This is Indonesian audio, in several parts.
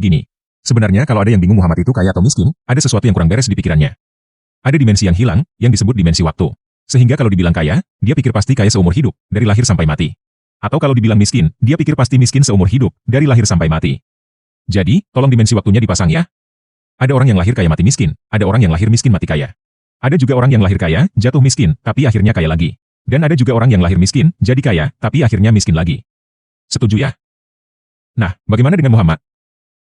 Gini, sebenarnya kalau ada yang bingung Muhammad itu kaya atau miskin, ada sesuatu yang kurang beres di pikirannya. Ada dimensi yang hilang, yang disebut dimensi waktu. Sehingga kalau dibilang kaya, dia pikir pasti kaya seumur hidup, dari lahir sampai mati. Atau kalau dibilang miskin, dia pikir pasti miskin seumur hidup, dari lahir sampai mati. Jadi, tolong dimensi waktunya dipasang ya. Ada orang yang lahir kaya mati miskin, ada orang yang lahir miskin mati kaya. Ada juga orang yang lahir kaya, jatuh miskin, tapi akhirnya kaya lagi. Dan ada juga orang yang lahir miskin, jadi kaya, tapi akhirnya miskin lagi. Setuju ya? Nah, bagaimana dengan Muhammad?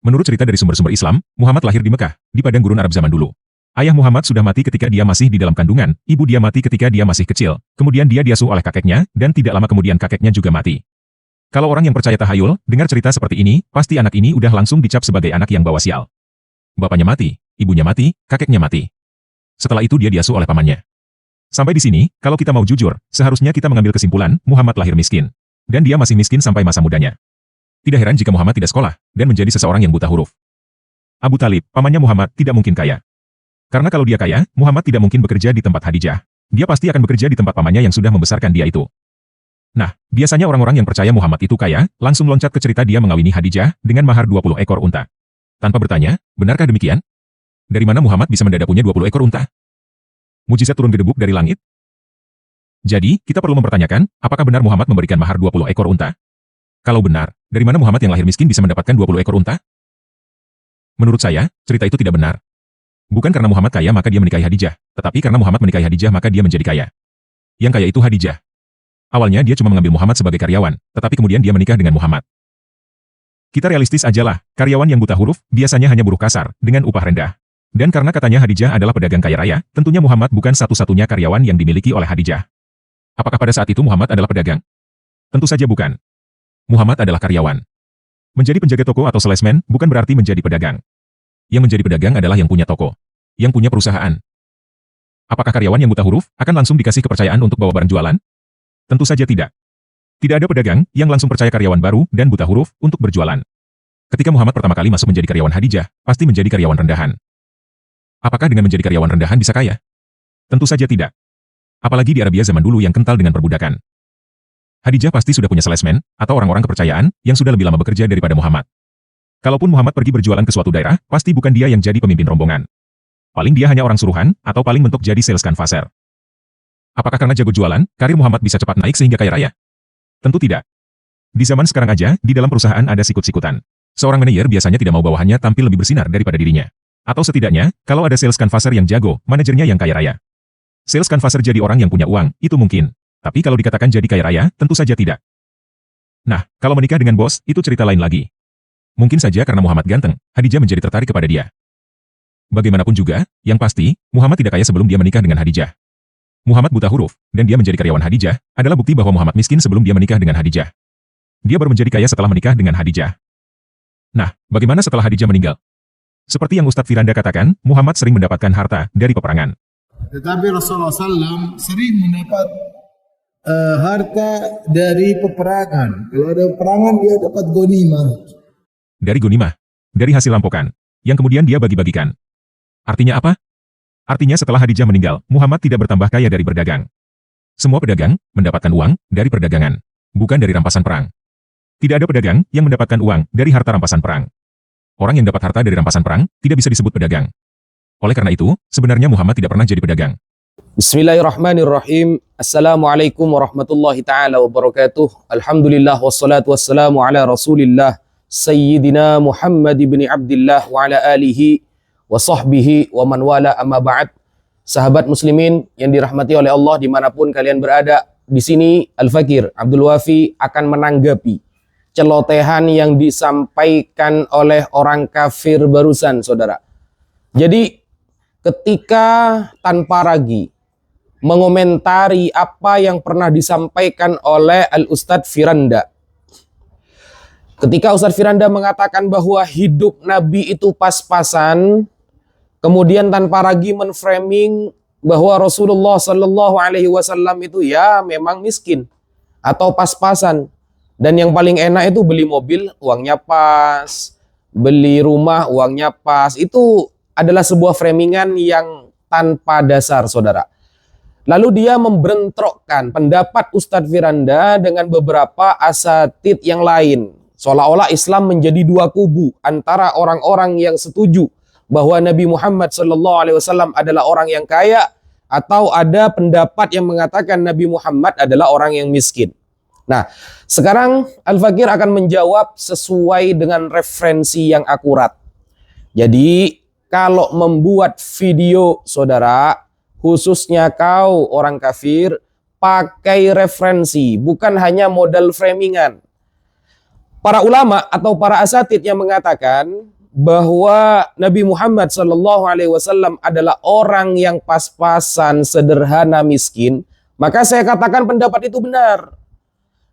Menurut cerita dari sumber-sumber Islam, Muhammad lahir di Mekah, di padang gurun Arab zaman dulu. Ayah Muhammad sudah mati ketika dia masih di dalam kandungan, ibu dia mati ketika dia masih kecil, kemudian dia diasuh oleh kakeknya, dan tidak lama kemudian kakeknya juga mati. Kalau orang yang percaya tahayul, dengar cerita seperti ini, pasti anak ini udah langsung dicap sebagai anak yang bawa sial. Bapaknya mati, ibunya mati, kakeknya mati. Setelah itu dia diasuh oleh pamannya. Sampai di sini, kalau kita mau jujur, seharusnya kita mengambil kesimpulan, Muhammad lahir miskin. Dan dia masih miskin sampai masa mudanya. Tidak heran jika Muhammad tidak sekolah, dan menjadi seseorang yang buta huruf. Abu Talib, pamannya Muhammad, tidak mungkin kaya. Karena kalau dia kaya, Muhammad tidak mungkin bekerja di tempat Khadijah. Dia pasti akan bekerja di tempat pamannya yang sudah membesarkan dia itu. Nah, biasanya orang-orang yang percaya Muhammad itu kaya, langsung loncat ke cerita dia mengawini Khadijah dengan mahar 20 ekor unta. Tanpa bertanya, benarkah demikian? Dari mana Muhammad bisa mendadak punya 20 ekor unta? Mujizat turun gedebuk dari langit? Jadi, kita perlu mempertanyakan, apakah benar Muhammad memberikan mahar 20 ekor unta? Kalau benar, dari mana Muhammad yang lahir miskin bisa mendapatkan 20 ekor unta? Menurut saya, cerita itu tidak benar. Bukan karena Muhammad kaya maka dia menikahi Khadijah, tetapi karena Muhammad menikahi Khadijah maka dia menjadi kaya. Yang kaya itu Khadijah. Awalnya dia cuma mengambil Muhammad sebagai karyawan, tetapi kemudian dia menikah dengan Muhammad. Kita realistis ajalah, karyawan yang buta huruf biasanya hanya buruh kasar, dengan upah rendah. Dan karena katanya Khadijah adalah pedagang kaya raya, tentunya Muhammad bukan satu-satunya karyawan yang dimiliki oleh Khadijah. Apakah pada saat itu Muhammad adalah pedagang? Tentu saja bukan. Muhammad adalah karyawan. Menjadi penjaga toko atau salesman bukan berarti menjadi pedagang. Yang menjadi pedagang adalah yang punya toko, yang punya perusahaan. Apakah karyawan yang buta huruf akan langsung dikasih kepercayaan untuk bawa barang jualan? Tentu saja tidak. Tidak ada pedagang yang langsung percaya karyawan baru dan buta huruf untuk berjualan. Ketika Muhammad pertama kali masuk menjadi karyawan Khadijah, pasti menjadi karyawan rendahan. Apakah dengan menjadi karyawan rendahan bisa kaya? Tentu saja tidak. Apalagi di Arabia zaman dulu yang kental dengan perbudakan. Khadijah pasti sudah punya salesman atau orang-orang kepercayaan yang sudah lebih lama bekerja daripada Muhammad. Kalaupun Muhammad pergi berjualan ke suatu daerah, pasti bukan dia yang jadi pemimpin rombongan. Paling dia hanya orang suruhan, atau paling mentok jadi sales canvasser. Apakah karena jago jualan, karir Muhammad bisa cepat naik sehingga kaya raya? Tentu tidak. Di zaman sekarang aja, di dalam perusahaan ada sikut-sikutan. Seorang manajer biasanya tidak mau bawahannya tampil lebih bersinar daripada dirinya. Atau setidaknya, kalau ada sales canvasser yang jago, manajernya yang kaya raya. Sales canvasser jadi orang yang punya uang, itu mungkin. Tapi kalau dikatakan jadi kaya raya, tentu saja tidak. Nah, kalau menikah dengan bos, itu cerita lain lagi. Mungkin saja karena Muhammad ganteng, Khadijah menjadi tertarik kepada dia. Bagaimanapun juga, yang pasti, Muhammad tidak kaya sebelum dia menikah dengan Khadijah. Muhammad buta huruf, dan dia menjadi karyawan Khadijah, adalah bukti bahwa Muhammad miskin sebelum dia menikah dengan Khadijah. Dia baru menjadi kaya setelah menikah dengan Khadijah. Nah, bagaimana setelah Khadijah meninggal? Seperti yang Ustadz Firanda katakan, Muhammad sering mendapatkan harta dari peperangan. Tetapi Rasulullah SAW sering mendapat harta dari peperangan. Kalau ada peperangan dia dapat ghanimah. Dari ghanimah, dari hasil rampokan, yang kemudian dia bagi-bagikan. Artinya apa? Artinya setelah Khadijah meninggal, Muhammad tidak bertambah kaya dari berdagang. Semua pedagang mendapatkan uang dari perdagangan, bukan dari rampasan perang. Tidak ada pedagang yang mendapatkan uang dari harta rampasan perang. Orang yang dapat harta dari rampasan perang tidak bisa disebut pedagang. Oleh karena itu, sebenarnya Muhammad tidak pernah jadi pedagang. Bismillahirrahmanirrahim. Assalamualaikum warahmatullahi ta'ala wabarakatuh. Alhamdulillah wassalatu wassalamu ala rasulillah Sayyidina Muhammad ibn Abdillah wa ala alihi wa sahbihi wa man wala amma ba'd. Sahabat muslimin yang dirahmati oleh Allah dimanapun kalian berada, di sini Al-Fakir Abdul Wafi akan menanggapi celotehan yang disampaikan oleh orang kafir barusan, saudara. Jadi ketika tanpa ragi mengomentari apa yang pernah disampaikan oleh Al-Ustadz Firanda, ketika Ustadz Firanda mengatakan bahwa hidup Nabi itu pas-pasan, kemudian tanpa ragi menframing bahwa Rasulullah Shallallahu Alaihi Wasallam itu ya memang miskin atau pas-pasan, dan yang paling enak itu beli mobil uangnya pas, beli rumah uangnya pas. Itu adalah sebuah framingan yang tanpa dasar, saudara. Lalu dia membentrokkan pendapat Ustadz Firanda dengan beberapa asatid yang lain. Seolah-olah Islam menjadi dua kubu antara orang-orang yang setuju bahwa Nabi Muhammad SAW adalah orang yang kaya, atau ada pendapat yang mengatakan Nabi Muhammad adalah orang yang miskin. Nah, sekarang Al-Fakir akan menjawab sesuai dengan referensi yang akurat. Jadi, kalau membuat video, saudara, khususnya kau orang kafir, pakai referensi, bukan hanya modal framingan. Para ulama atau para asatid yang mengatakan bahwa Nabi Muhammad SAW adalah orang yang pas-pasan, sederhana, miskin, maka saya katakan pendapat itu benar.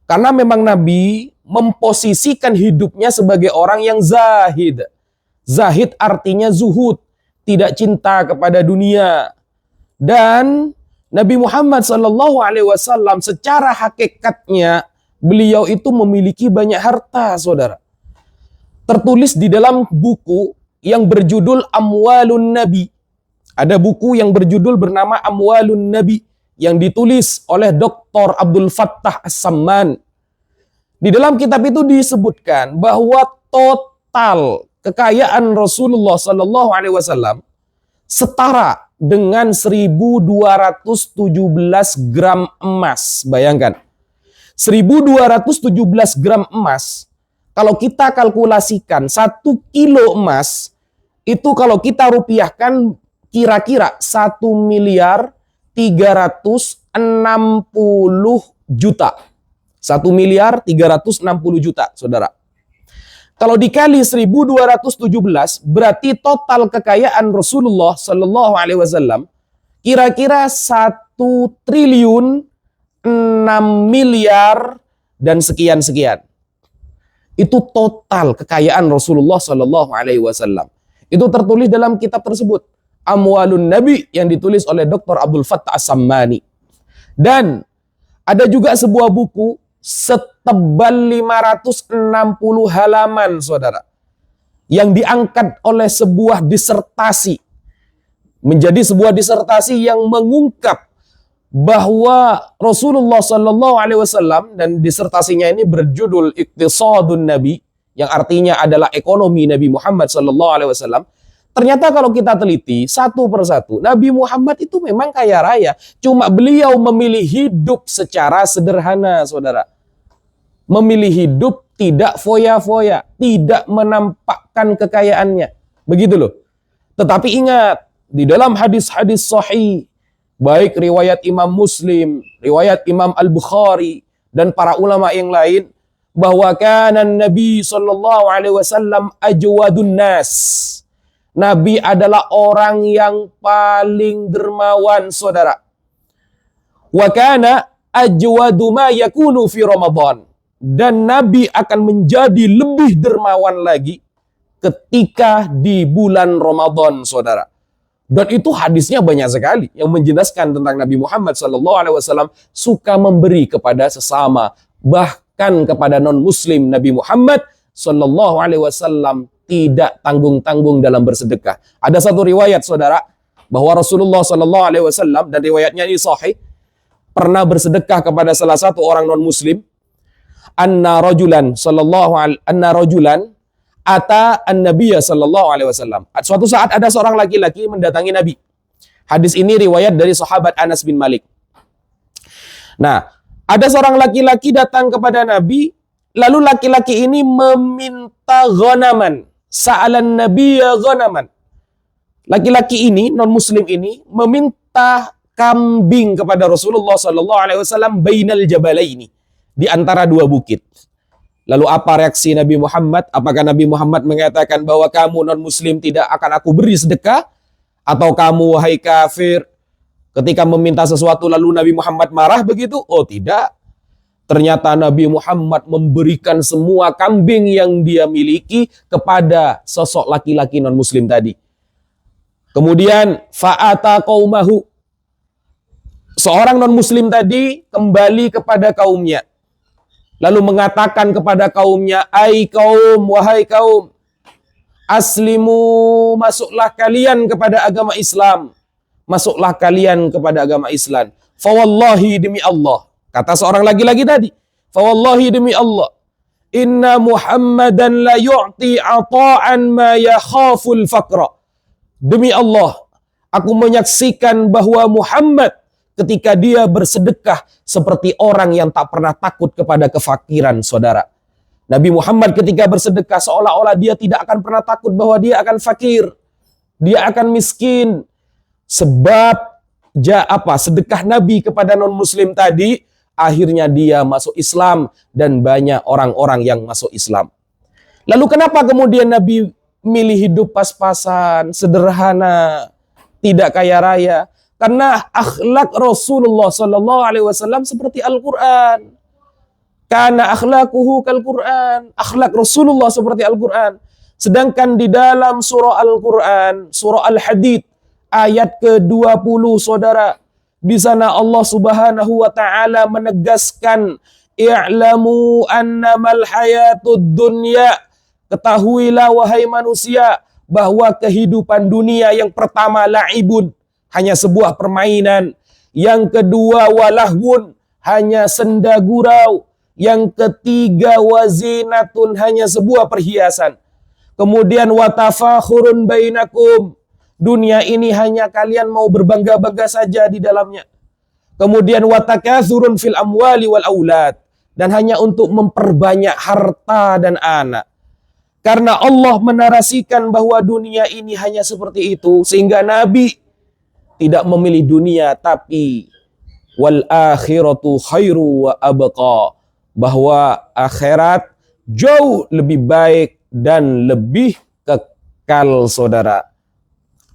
Karena memang Nabi memposisikan hidupnya sebagai orang yang zahid. Zahid artinya zuhud, tidak cinta kepada dunia. Dan Nabi Muhammad SAW secara hakikatnya beliau itu memiliki banyak harta, saudara. Tertulis di dalam buku yang berjudul Amwalun Nabi. Ada buku yang berjudul bernama Amwalun Nabi yang ditulis oleh Dr. Abdul Fattah As-Samman. Di dalam kitab itu disebutkan bahwa total kekayaan Rasulullah SAW setara dengan 1.217 gram emas. Bayangkan. 1.217 gram emas, kalau kita kalkulasikan 1 kilo emas, itu kalau kita rupiahkan kira-kira 1.360.000.000 juta. 1.360.000.000 juta, saudara. Kalau dikali 1.217, berarti total kekayaan Rasulullah SAW kira-kira 1.6 miliar dan sekian-sekian. Itu total kekayaan Rasulullah SAW. Itu tertulis dalam kitab tersebut, Amwalun Nabi, yang ditulis oleh Dr. Abdul Fattah As-Sammani. Dan ada juga sebuah buku setebal 560 halaman, saudara, yang diangkat oleh sebuah disertasi, menjadi sebuah disertasi yang mengungkap bahwa Rasulullah SAW, dan disertasinya ini berjudul Iqtisadun Nabi, yang artinya adalah ekonomi Nabi Muhammad SAW. Ternyata kalau kita teliti satu persatu, Nabi Muhammad itu memang kaya raya. Cuma beliau memilih hidup secara sederhana, saudara. Memilih hidup tidak foya-foya, tidak menampakkan kekayaannya. Begitu loh. Tetapi ingat, di dalam hadis-hadis sahih, baik riwayat Imam Muslim, riwayat Imam Al-Bukhari, dan para ulama yang lain, bahwa kana Nabi SAW ajwadun nas. Nabi adalah orang yang paling dermawan, saudara. Wa kana ajwadu ma yakunu fi Ramadan. Dan Nabi akan menjadi lebih dermawan lagi ketika di bulan Ramadan, saudara. Dan itu hadisnya banyak sekali yang menjelaskan tentang Nabi Muhammad SAW suka memberi kepada sesama, bahkan kepada non-Muslim. Nabi Muhammad SAW tidak tanggung-tanggung dalam bersedekah. Ada satu riwayat, saudara, bahwa Rasulullah SAW, dan riwayatnya ini sahih, pernah bersedekah kepada salah satu orang non-Muslim. Anna rajulan ata an-nabiyya sallallahu alaihi wasallam. Suatu saat ada seorang laki-laki mendatangi Nabi. Hadis ini riwayat dari sahabat Anas bin Malik. Nah, ada seorang laki-laki datang kepada Nabi, lalu laki-laki ini meminta ghanaman. Sa'alan nabiyya ghanaman. Laki-laki ini, non-muslim ini, meminta kambing kepada Rasulullah sallallahu alaihi wasallam bainal jabalaini, di antara dua bukit. Lalu apa reaksi Nabi Muhammad? Apakah Nabi Muhammad mengatakan bahwa kamu non-muslim tidak akan aku beri sedekah? Atau kamu, wahai kafir, ketika meminta sesuatu lalu Nabi Muhammad marah begitu? Oh tidak. Ternyata Nabi Muhammad memberikan semua kambing yang dia miliki kepada sosok laki-laki non-muslim tadi. Kemudian fa'ata qaumahu. Seorang non-muslim tadi kembali kepada kaumnya. Lalu mengatakan kepada kaumnya, "Ai kaum, wahai kaum, aslimu, masuklah kalian kepada agama Islam. Masuklah kalian kepada agama Islam. Fawallahi, demi Allah." Kata seorang laki-laki tadi, "Fawallahi, demi Allah, Inna Muhammadan la yu'ti ata'an ma yakhaful faqra. Demi Allah, aku menyaksikan bahwa Muhammad ketika dia bersedekah seperti orang yang tak pernah takut kepada kefakiran, saudara. Nabi Muhammad ketika bersedekah seolah-olah dia tidak akan pernah takut bahwa dia akan fakir, dia akan miskin. Sebab sedekah Nabi kepada non-muslim tadi, akhirnya dia masuk Islam dan banyak orang-orang yang masuk Islam. Lalu kenapa kemudian Nabi milih hidup pas-pasan, sederhana, tidak kaya raya? Karena akhlak Rasulullah Sallallahu Alaihi Wasallam seperti Al-Quran. Karena akhlakuhu kal-Quran. Akhlak Rasulullah seperti Al-Quran. Sedangkan di dalam surah Al-Quran, surah Al-Hadid, ayat ke-20, saudara, di sana Allah Subhanahu wa taala menegaskan, "I'lamu annamal hayatud dunya." Ketahuilah wahai manusia bahwa kehidupan dunia yang pertama la'ibun, hanya sebuah permainan. Yang kedua walahwun, hanya senda gurau. Yang ketiga wazinatun, hanya sebuah perhiasan. Kemudian watafakhurun bainakum, dunia ini hanya kalian mau berbangga-bangga saja di dalamnya. Kemudian watakathurun fil amwali wal aulad, dan hanya untuk memperbanyak harta dan anak. Karena Allah menarasikan bahwa dunia ini hanya seperti itu, sehingga Nabi tidak memilih dunia, tapi wal akhiratu khairu wa abqa, bahwa akhirat jauh lebih baik dan lebih kekal, saudara.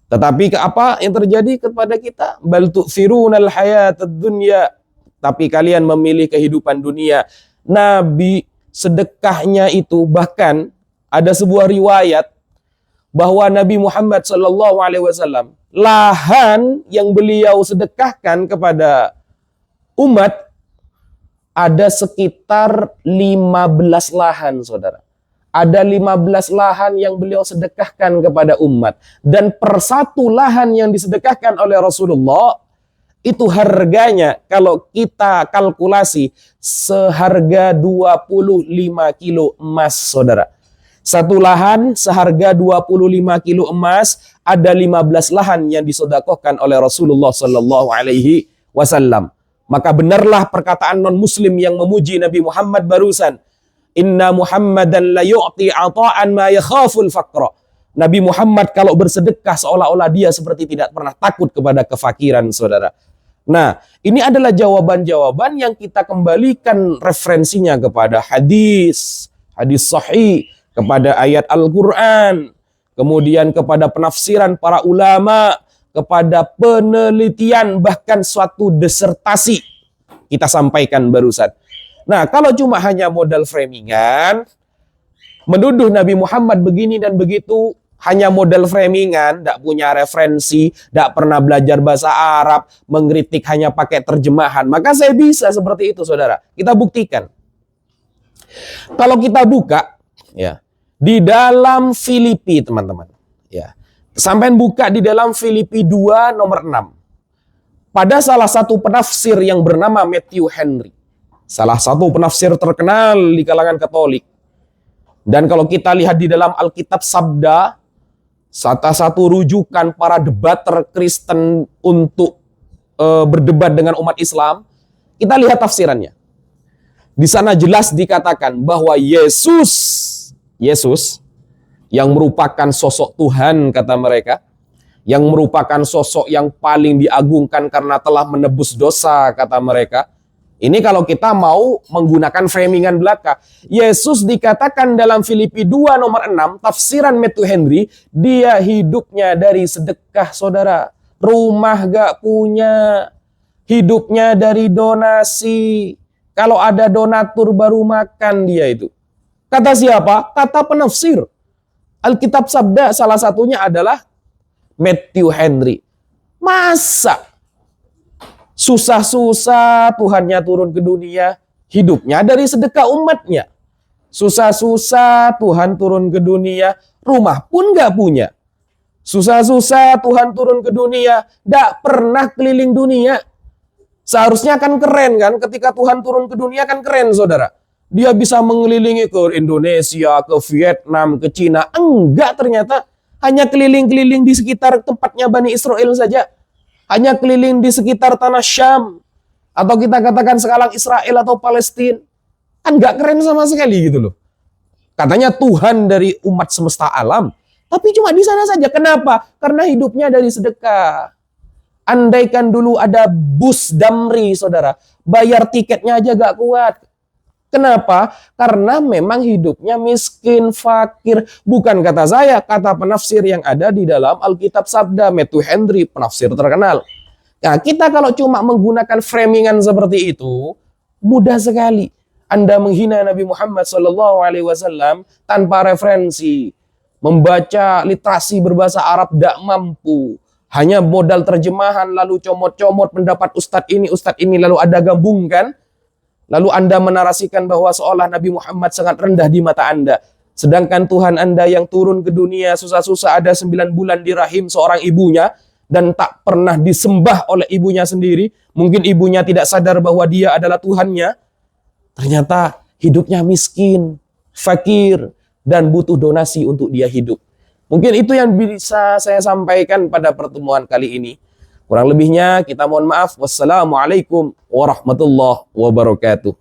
Tetapi apa yang terjadi kepada kita? Bal tu'thirunal hayatad dunya, tapi kalian memilih kehidupan dunia. Nabi sedekahnya itu, bahkan ada sebuah riwayat bahwa Nabi Muhammad Sallallahu Alaihi Wasallam, lahan yang beliau sedekahkan kepada umat ada sekitar 15 lahan, saudara. Ada 15 lahan yang beliau sedekahkan kepada umat. Dan per satu lahan yang disedekahkan oleh Rasulullah, itu harganya kalau kita kalkulasi seharga 25 kilo emas, saudara. Satu lahan seharga 25 kilo emas, ada 15 lahan yang disedekahkan oleh Rasulullah Sallallahu Alaihi Wasallam. Maka benarlah perkataan non-muslim yang memuji Nabi Muhammad barusan. Inna Muhammadan la yu'ti ata'an ma yakhaful faqra. Nabi Muhammad kalau bersedekah seolah-olah dia seperti tidak pernah takut kepada kefakiran, saudara. Nah, ini adalah jawaban-jawaban yang kita kembalikan referensinya kepada hadis sahih, kepada ayat Al-Quran, kemudian kepada penafsiran para ulama, kepada penelitian, bahkan suatu disertasi kita sampaikan barusan. Nah, kalau cuma hanya modal framingan, menuduh Nabi Muhammad begini dan begitu, hanya modal framingan, tidak punya referensi, tidak pernah belajar bahasa Arab, mengkritik hanya pakai terjemahan, maka saya bisa seperti itu, saudara. Kita buktikan. Kalau kita buka, ya, di dalam Filipi, teman-teman, ya, sampai buka di dalam Filipi 2 nomor 6. Pada salah satu penafsir yang bernama Matthew Henry. Salah satu penafsir terkenal di kalangan Katolik. Dan kalau kita lihat di dalam Alkitab Sabda, salah satu rujukan para debater Kristen untuk berdebat dengan umat Islam, kita lihat tafsirannya. Di sana jelas dikatakan bahwa Yesus yang merupakan sosok Tuhan, kata mereka, yang merupakan sosok yang paling diagungkan karena telah menebus dosa, kata mereka. Ini kalau kita mau menggunakan framingan belaka. Yesus dikatakan dalam Filipi 2 nomor 6, tafsiran Matthew Henry, dia hidupnya dari sedekah, saudara. Rumah gak punya, hidupnya dari donasi. Kalau ada donatur baru makan dia itu. Kata siapa? Kata penafsir Alkitab Sabda, salah satunya adalah Matthew Henry. Masa susah-susah Tuhannya turun ke dunia, hidupnya dari sedekah umatnya. Susah-susah Tuhan turun ke dunia, rumah pun gak punya. Susah-susah Tuhan turun ke dunia, gak pernah keliling dunia. Seharusnya kan keren kan, ketika Tuhan turun ke dunia kan keren, saudara. dia bisa mengelilingi ke Indonesia, ke Vietnam, ke Cina. Enggak, ternyata hanya keliling-keliling di sekitar tempatnya Bani Israel saja. Hanya keliling di sekitar tanah Syam. Atau kita katakan sekarang Israel atau Palestina. Kan enggak keren sama sekali gitu loh. Katanya Tuhan dari umat semesta alam. Tapi cuma di sana saja. Kenapa? Karena hidupnya dari sedekah. Andaikan dulu ada bus Damri, saudara. Bayar tiketnya aja gak kuat. Kenapa? Karena memang hidupnya miskin, fakir. Bukan kata saya, kata penafsir yang ada di dalam Alkitab Sabda, Matthew Henry, penafsir terkenal. Nah, kita kalau cuma menggunakan framingan seperti itu, mudah sekali Anda menghina Nabi Muhammad SAW tanpa referensi. Membaca literasi berbahasa Arab tidak mampu. Hanya modal terjemahan, lalu comot-comot pendapat ustadz ini, lalu Anda gabungkan. Lalu Anda menarasikan bahwa seolah Nabi Muhammad sangat rendah di mata Anda. Sedangkan Tuhan Anda yang turun ke dunia susah-susah ada 9 bulan di rahim seorang ibunya dan tak pernah disembah oleh ibunya sendiri. Mungkin ibunya tidak sadar bahwa dia adalah Tuhannya. Ternyata hidupnya miskin, fakir, dan butuh donasi untuk dia hidup. Mungkin itu yang bisa saya sampaikan pada pertemuan kali ini. Kurang lebihnya kita mohon maaf. Wassalamualaikum warahmatullahi wabarakatuh.